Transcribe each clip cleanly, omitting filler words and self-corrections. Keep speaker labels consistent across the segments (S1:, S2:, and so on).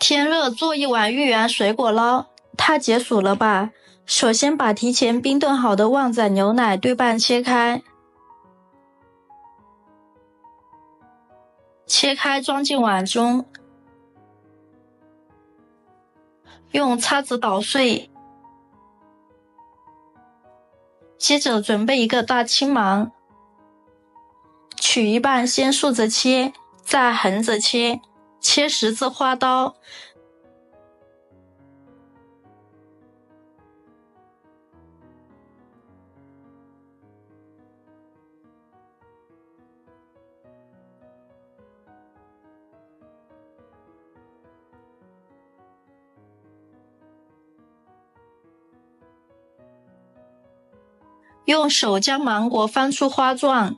S1: 天热，做一碗芋圆水果捞，它解暑了吧？首先把提前冰冻好的旺仔牛奶对半切开，装进碗中，用叉子捣碎。接着准备一个大青芒，取一半先竖着切，再横着切，切十字花刀。用手将芒果翻出花状，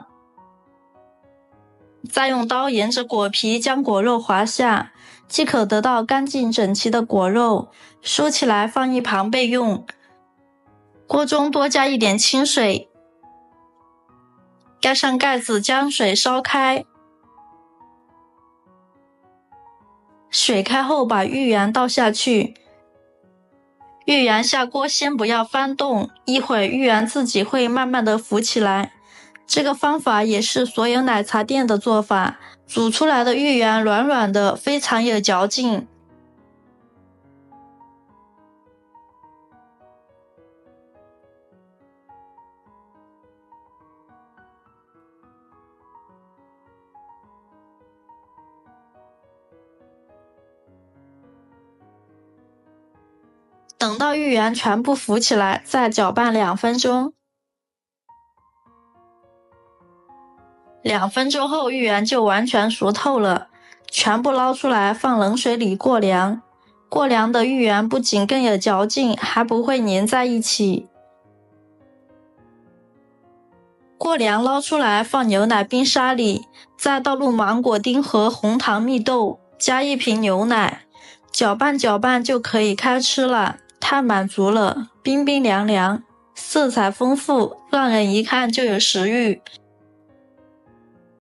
S1: 再用刀沿着果皮将果肉划下，即可得到干净整齐的果肉，收起来放一旁备用。锅中多加一点清水，盖上盖子将水烧开。水开后把芋圆倒下去，芋圆下锅先不要翻动，一会儿芋圆自己会慢慢的浮起来。这个方法也是所有奶茶店的做法，煮出来的芋圆软软的，非常有嚼劲。等到芋圆全部浮起来，再搅拌2分钟。2分钟后，芋圆就完全熟透了，全部捞出来放冷水里过凉。过凉的芋圆不仅更有嚼劲，还不会粘在一起。过凉捞出来放牛奶冰沙里，再倒入芒果丁和红糖蜜豆，加1瓶牛奶，搅拌搅拌就可以开吃了。太满足了，冰冰凉凉，色彩丰富，让人一看就有食欲。